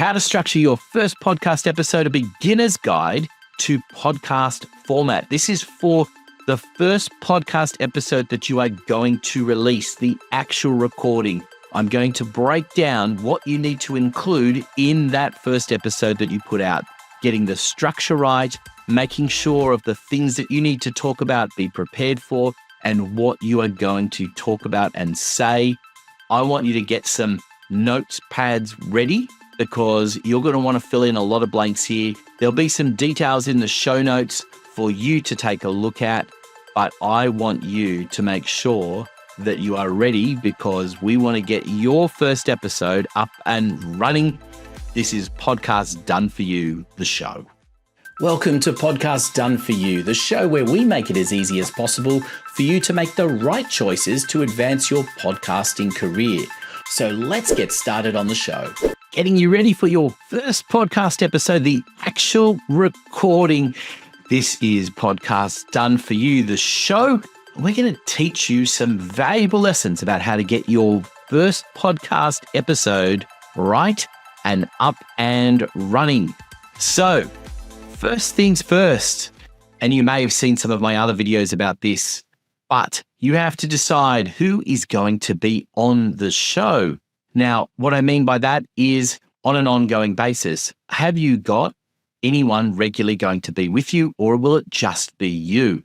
how to structure your first podcast episode, a beginner's guide to podcast format. This is for the first podcast episode that you are going to release, the actual recording. I'm going to break down what you need to include in that first episode that you put out, getting the structure right, making sure of the things that you need to talk about, be prepared for, and what you are going to talk about and say. I want you to get some notes pads ready because you're going to want to fill in a lot of blanks here. There'll be some details in the show notes for you to take a look at, but I want you to make sure that you are ready because we want to get your first episode up and running. This is Podcast Done For You, the show. Welcome to Podcast Done For You, the show where we make it as easy as possible for you to make the right choices to advance your podcasting career. So let's get started on the show. Getting you ready for your first podcast episode, the actual recording. This is Podcast Done For You, the show. We're going to teach you some valuable lessons about how to get your first podcast episode right and up and running. So, first things first, and you may have seen some of my other videos about this, but you have to decide who is going to be on the show. Now, what I mean by that is on an ongoing basis. Have you got anyone regularly going to be with you, or will it just be you?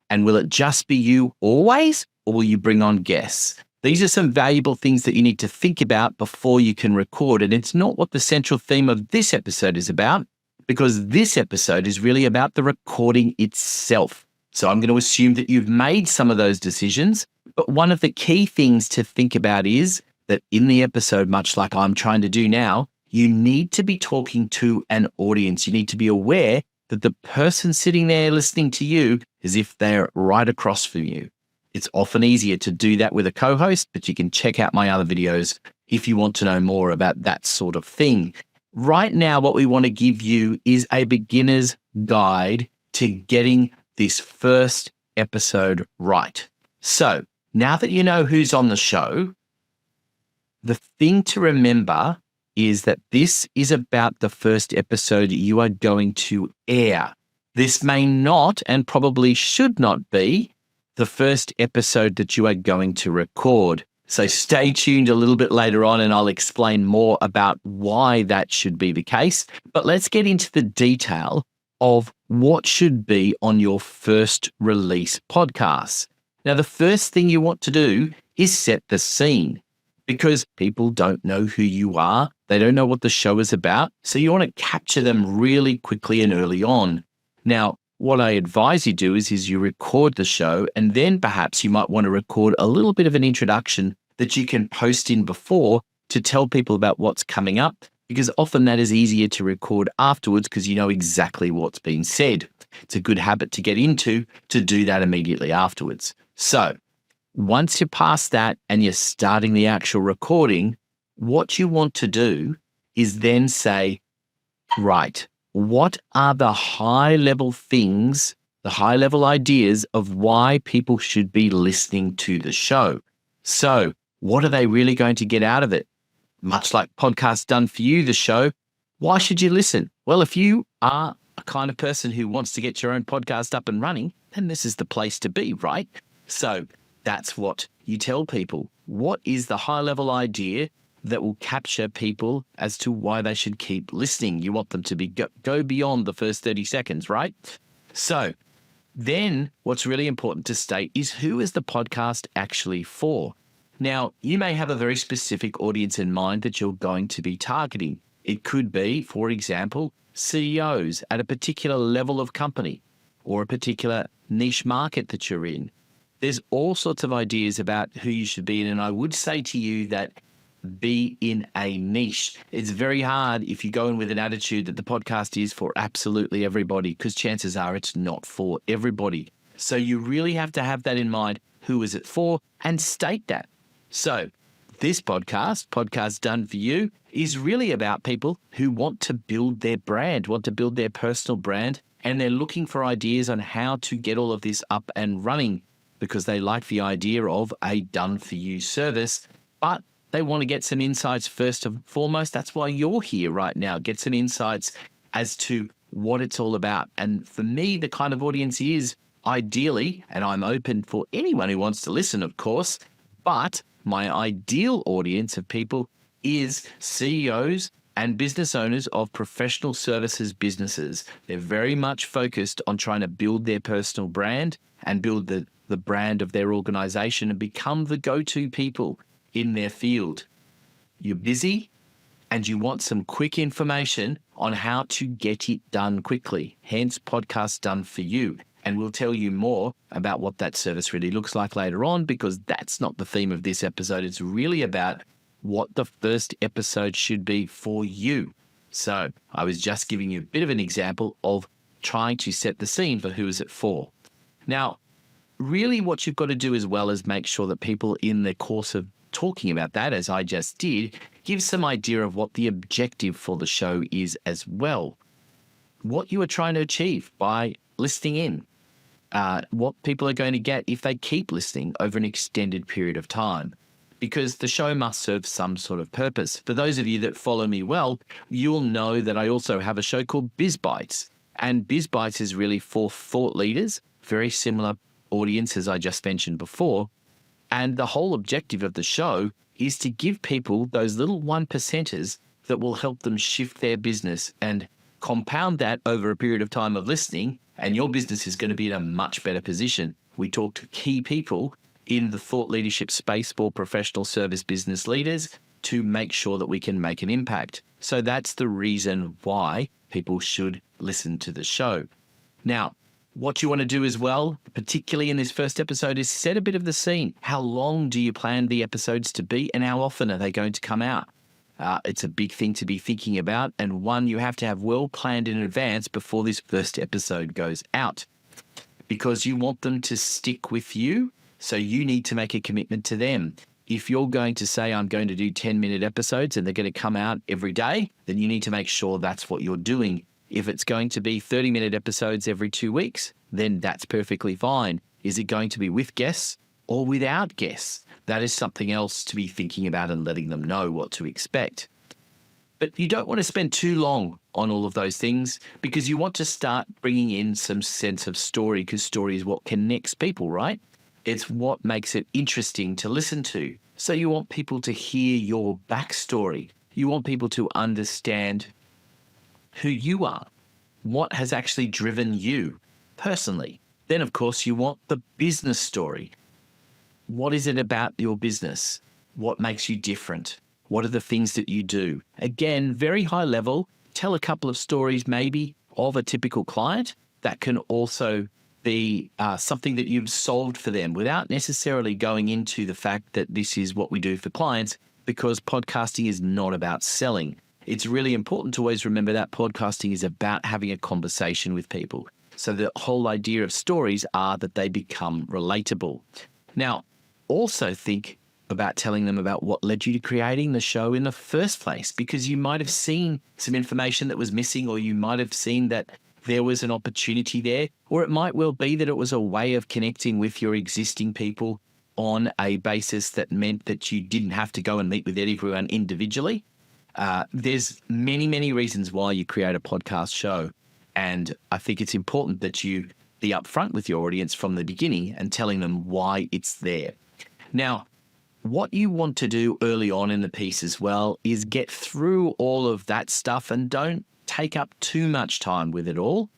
And will it just be you always, or will you bring on guests? These are some valuable things that you need to think about before you can record. And it's not what the central theme of this episode is about, because this episode is really about the recording itself. So I'm going to assume that you've made some of those decisions. But one of the key things to think about is that in the episode, much like I'm trying to do now, you need to be talking to an audience. You need to be aware that the person sitting there listening to you is if they're right across from you. It's often easier to do that with a co-host, but you can check out my other videos if you want to know more about that sort of thing. Right now, what we want to give you is a beginner's guide to getting this first episode right. So now that you know who's on the show, the thing to remember is that this is about the first episode you are going to air. This may not and probably should not be the first episode that you are going to record. So stay tuned a little bit later on and I'll explain more about why that should be the case. But let's get into the detail of what should be on your first release podcast. Now, the first thing you want to do is set the scene because people don't know who you are. They don't know what the show is about. So you want to capture them really quickly and early on. Now, what I advise you do is you record the show and then perhaps you might want to record a little bit of an introduction that you can post in before to tell people about what's coming up, because often that is easier to record afterwards because you know exactly what's been said. It's a good habit to get into to do that immediately afterwards. So once you're past that and you're starting the actual recording, what you want to do is then say, right, what are the high-level things, the high-level ideas of why people should be listening to the show? So what are they really going to get out of it? Much like Podcast Done For You, the show, why should you listen? Well, if you are a kind of person who wants to get your own podcast up and running, then this is the place to be, right? So that's what you tell people. What is the high-level idea that will capture people as to why they should keep listening? You want them to be go beyond the first 30 seconds, right? So then what's really important to state is who is the podcast actually for? Now, you may have a very specific audience in mind that you're going to be targeting. It could be, for example, CEOs at a particular level of company or a particular niche market that you're in. There's all sorts of ideas about who you should be in, and I would say to you that be in a niche. It's very hard if you go in with an attitude that the podcast is for absolutely everybody, because chances are it's not for everybody. So you really have to have that in mind. Who is it for? And state that. So this Podcast Done For You, is really about people who want to build their brand, want to build their personal brand, and they're looking for ideas on how to get all of this up and running because they like the idea of a done-for-you service, but They want to get some insights first and foremost. That's why you're here right now. Get some insights as to what it's all about. And for me, the kind of audience is ideally, and I'm open for anyone who wants to listen, of course, but my ideal audience of people is CEOs and business owners of professional services businesses. They're very much focused on trying to build their personal brand and build the brand of their organization and become the go-to people in their field. You're busy and you want some quick information on how to get it done quickly. Hence, Podcast Done For You. And we'll tell you more about what that service really looks like later on, because that's not the theme of this episode. It's really about what the first episode should be for you. So I was just giving you a bit of an example of trying to set the scene for who is it for. Now, really what you've got to do as well is make sure that people in the course of talking about that, as I just did, give some idea of what the objective for the show is as well. What you are trying to achieve by listening in. What people are going to get if they keep listening over an extended period of time, because the show must serve some sort of purpose. For those of you that follow me well, you'll know that I also have a show called Biz Bites, and Biz Bites is really for thought leaders, very similar audience as I just mentioned before. And the whole objective of the show is to give people those little 1%ers that will help them shift their business and compound that over a period of time of listening, and your business is going to be in a much better position. We talk to key people in the thought leadership space for professional service business leaders to make sure that we can make an impact. So that's the reason why people should listen to the show. Now, what you want to do as well, particularly in this first episode, is set a bit of the scene. How long do you plan the episodes to be, and how often are they going to come out? It's a big thing to be thinking about, and one you have to have well planned in advance before this first episode goes out, because you want them to stick with you, so you need to make a commitment to them. If you're going to say, I'm going to do 10-minute episodes and they're going to come out every day, then you need to make sure that's what you're doing. If it's going to be 30-minute episodes every 2 weeks, then that's perfectly fine. Is it going to be with guests or without guests? That is something else to be thinking about and letting them know what to expect. But you don't want to spend too long on all of those things, because you want to start bringing in some sense of story, because story is what connects people, right? It's what makes it interesting to listen to. So you want people to hear your backstory. You want people to understand who you are, what has actually driven you personally. Then, of course, you want the business story. What is it about your business? What makes you different? What are the things that you do? Again, very high level. Tell a couple of stories maybe of a typical client that can also be something that you've solved for them, without necessarily going into the fact that this is what we do for clients, because podcasting is not about selling. It's really important to always remember that podcasting is about having a conversation with people. So the whole idea of stories are that they become relatable. Now, also think about telling them about what led you to creating the show in the first place, because you might have seen some information that was missing, or you might have seen that there was an opportunity there, or it might well be that it was a way of connecting with your existing people on a basis that meant that you didn't have to go and meet with everyone individually. There's many, many reasons why you create a podcast show. And I think it's important that you be upfront with your audience from the beginning and telling them why it's there. Now, what you want to do early on in the piece as well is get through all of that stuff and don't take up too much time with it all.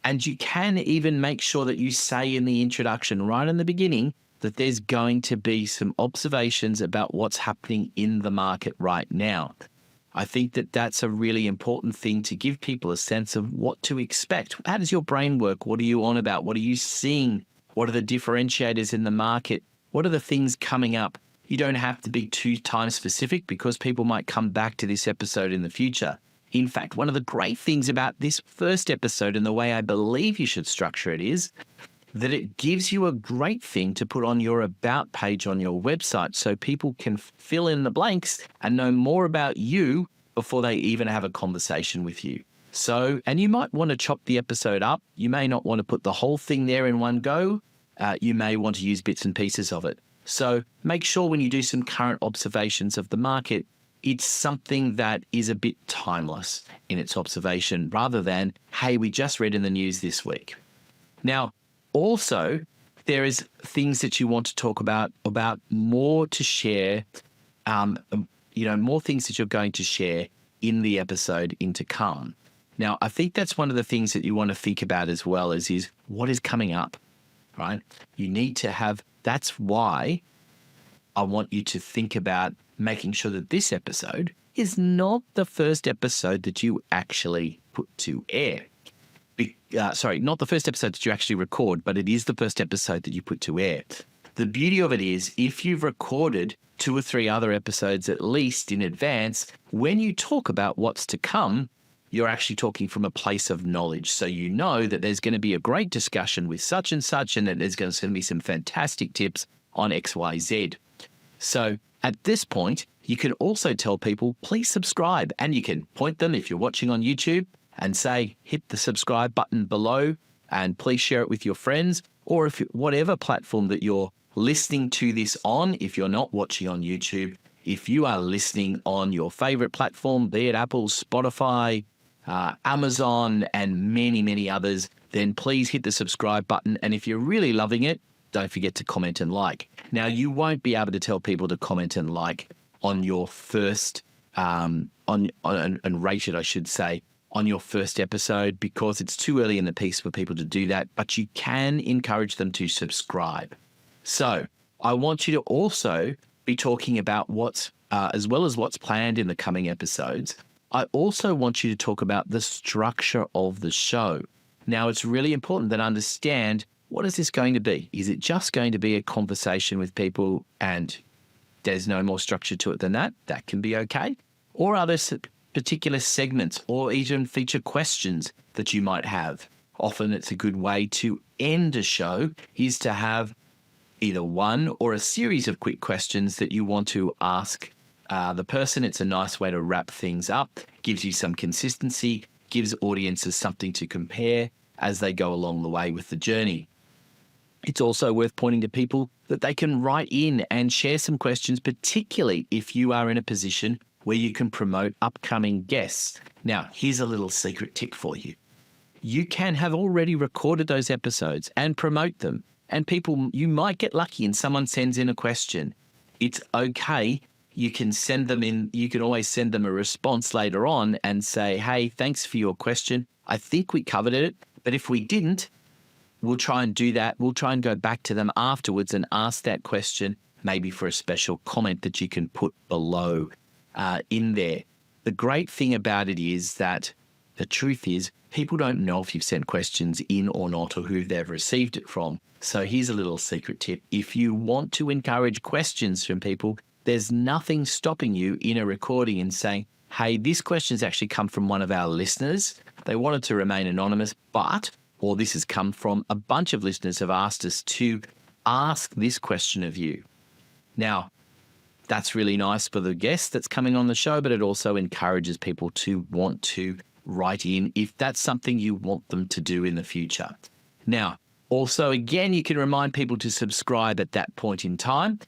And you can even make sure that you say in the introduction right in the beginning that there's going to be some observations about what's happening in the market right now. I think that that's a really important thing to give people a sense of what to expect. How does your brain work? What are you on about? What are you seeing? What are the differentiators in the market? What are the things coming up? You don't have to be too time specific, because people might come back to this episode in the future. In fact, one of the great things about this first episode, and the way I believe you should structure it, is that it gives you a great thing to put on your about page on your website, so people can fill in the blanks and know more about you before they even have a conversation with you. So, and you might want to chop the episode up. You may not want to put the whole thing there in one go. You may want to use bits and pieces of it. So make sure when you do some current observations of the market, it's something that is a bit timeless in its observation rather than, hey, we just read in the news this week. Now, also, there is things that you want to talk about more to share, more things that you're going to share in the episode to come. Now, I think that's one of the things that you want to think about as well is what is coming up, right? You need to have, that's why I want you to think about making sure that this episode is not the first episode that you actually put to air. Not the first episode that you actually record, but it is the first episode that you put to air. The beauty of it is if you've recorded 2 or 3 other episodes at least in advance, when you talk about what's to come, you're actually talking from a place of knowledge. So you know that there's going to be a great discussion with such and such, and that there's going to be some fantastic tips on XYZ. So at this point, you can also tell people, please subscribe, and you can point them if you're watching on YouTube and say, hit the subscribe button below and please share it with your friends, or if whatever platform that you're listening to this on, if you're not watching on YouTube, if you are listening on your favorite platform, be it Apple, Spotify, Amazon, and many, many others, then please hit the subscribe button. And if you're really loving it, don't forget to comment and like. Now, you won't be able to tell people to comment and like on your first, and rate it, I should say, on your first episode, because it's too early in the piece for people to do that, but you can encourage them to subscribe. So I want you to also be talking about what's, as well as what's planned in the coming episodes. I also want you to talk about the structure of the show. Now, it's really important that I understand, what is this going to be? Is it just going to be a conversation with people and there's no more structure to it than that? That can be okay. Or are there particular segments or even feature questions that you might have? Often it's a good way to end a show is to have either one or a series of quick questions that you want to ask the person. It's a nice way to wrap things up, gives you some consistency, gives audiences something to compare as they go along the way with the journey. It's also worth pointing to people that they can write in and share some questions, particularly if you are in a position where you can promote upcoming guests. Now, here's a little secret tip for you. You can have already recorded those episodes and promote them. And people, you might get lucky and someone sends in a question. It's okay. You can send them in. You can always send them a response later on and say, hey, thanks for your question. I think we covered it, but if we didn't, we'll try and do that. We'll try and go back to them afterwards and ask that question, maybe for a special comment that you can put below in there. The great thing about it is that the truth is people don't know if you've sent questions in or not, or who they've received it from. So here's a little secret tip. If you want to encourage questions from people, there's nothing stopping you in a recording and saying, hey, this question's actually come from one of our listeners. They wanted to remain anonymous, or this has come from a bunch of listeners have asked us to ask this question of you. Now, that's really nice for the guest that's coming on the show, but it also encourages people to want to write in if that's something you want them to do in the future. Now, also, again, you can remind people to subscribe at that point in time.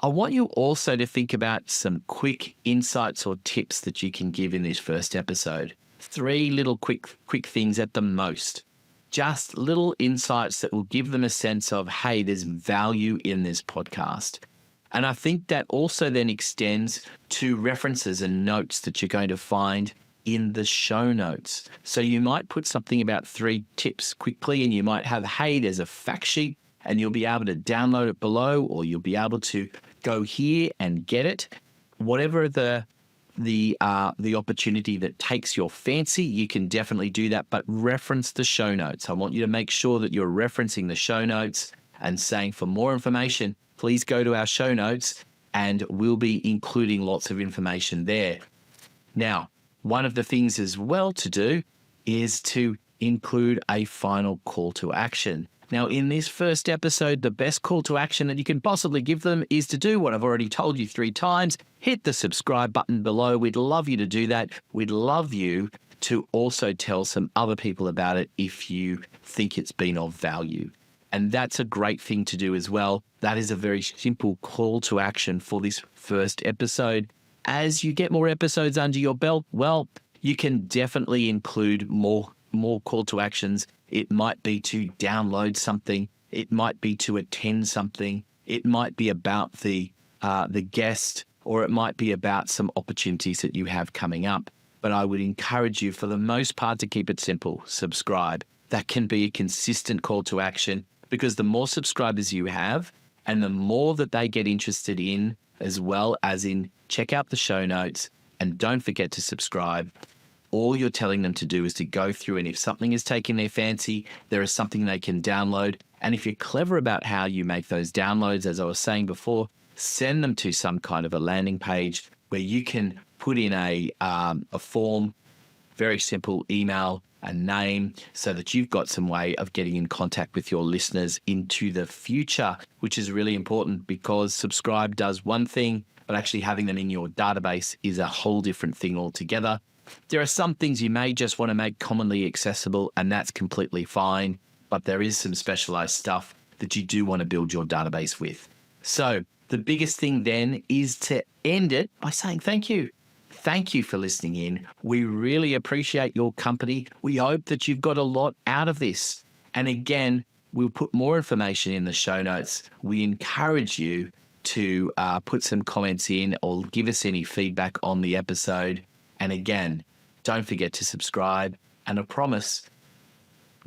I want you also to think about some quick insights or tips that you can give in this first episode. 3 little quick things at the most. Just little insights that will give them a sense of, hey, there's value in this podcast. And I think that also then extends to references and notes that you're going to find in the show notes. So you might put something about 3 tips quickly, and you might have, hey, there's a fact sheet, and you'll be able to download it below, or you'll be able to go here and get it. Whatever the opportunity that takes your fancy, you can definitely do that, but reference the show notes. I want you to make sure that you're referencing the show notes and saying, for more information, please go to our show notes, and we'll be including lots of information there. Now, one of the things as well to do is to include a final call to action. Now, in this first episode, the best call to action that you can possibly give them is to do what I've already told you 3 times. Hit the subscribe button below. We'd love you to do that. We'd love you to also tell some other people about it if you think it's been of value. And that's a great thing to do as well. that is a very simple call to action for this first episode. As you get more episodes under your belt, well, you can definitely include more call to actions. It might be to download something. It might be to attend something. It might be about the guest, or it might be about some opportunities that you have coming up. But I would encourage you, for the most part, to keep it simple. Subscribe. That can be a consistent call to action, because the more subscribers you have and the more that they get interested in, as well as in check out the show notes and don't forget to subscribe. All you're telling them to do is to go through, and if something is taking their fancy, there is something they can download. And if you're clever about how you make those downloads, as I was saying before, send them to some kind of a landing page where you can put in a form, very simple email, a name, so that you've got some way of getting in contact with your listeners into the future, which is really important, because subscribe does one thing, but actually having them in your database is a whole different thing altogether. There are some things you may just want to make commonly accessible, and that's completely fine, but there is some specialized stuff that you do want to build your database with. So the biggest thing then is to end it by saying thank you. Thank you for listening in. We really appreciate your company. We hope that you've got a lot out of this. And again, we'll put more information in the show notes. We encourage you to put some comments in or give us any feedback on the episode. And again, don't forget to subscribe. And I promise,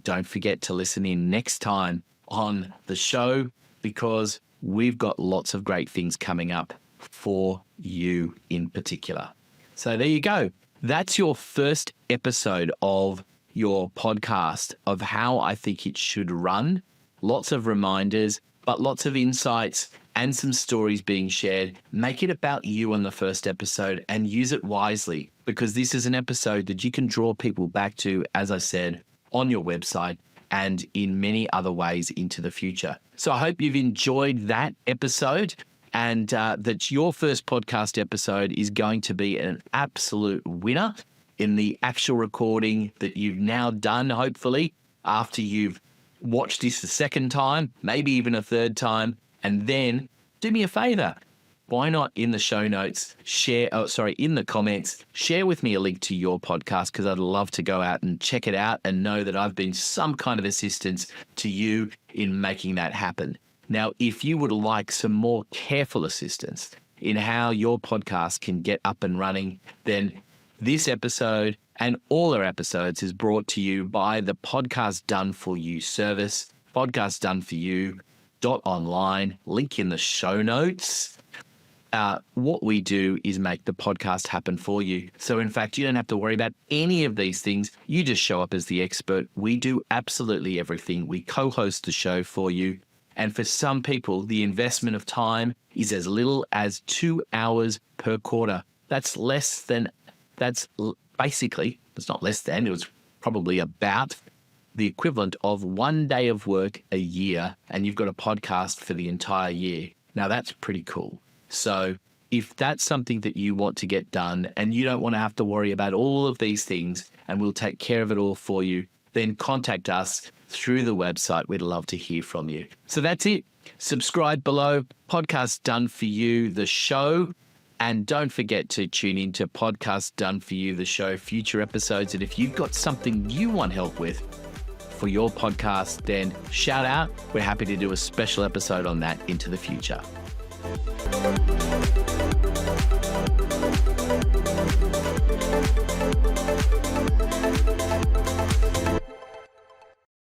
don't forget to listen in next time on the show, because we've got lots of great things coming up for you in particular. So there you go. That's your first episode of your podcast of how I think it should run. Lots of reminders, but lots of insights and some stories being shared. Make it about you on the first episode and use it wisely, because this is an episode that you can draw people back to, as I said, on your website and in many other ways into the future. So I hope you've enjoyed that episode, and that your first podcast episode is going to be an absolute winner in the actual recording that you've now done, hopefully, after you've watched this a second time, maybe even a third time. And then do me a favor. Why not in the show notes, in the comments, share with me a link to your podcast, because I'd love to go out and check it out and know that I've been some kind of assistance to you in making that happen. Now, if you would like some more careful assistance in how your podcast can get up and running, then this episode and all our episodes is brought to you by the Podcast Done For You service, podcastdoneforyou.online, link in the show notes. What we do is make the podcast happen for you. So in fact, you don't have to worry about any of these things. You just show up as the expert. We do absolutely everything. We co-host the show for you. And for some people, the investment of time is as little as 2 hours per quarter. It's not less than, it was probably about the equivalent of 1 day of work a year, and you've got a podcast for the entire year. Now that's pretty cool. So if that's something that you want to get done and you don't want to have to worry about all of these things, and we'll take care of it all for you, then contact us through the website. We'd love to hear from you. So that's it. Subscribe below. Podcast Done For You, the show. And don't forget to tune in to Podcast Done For You, the show, future episodes. And if you've got something you want help with for your podcast, then shout out. We're happy to do a special episode on that into the future.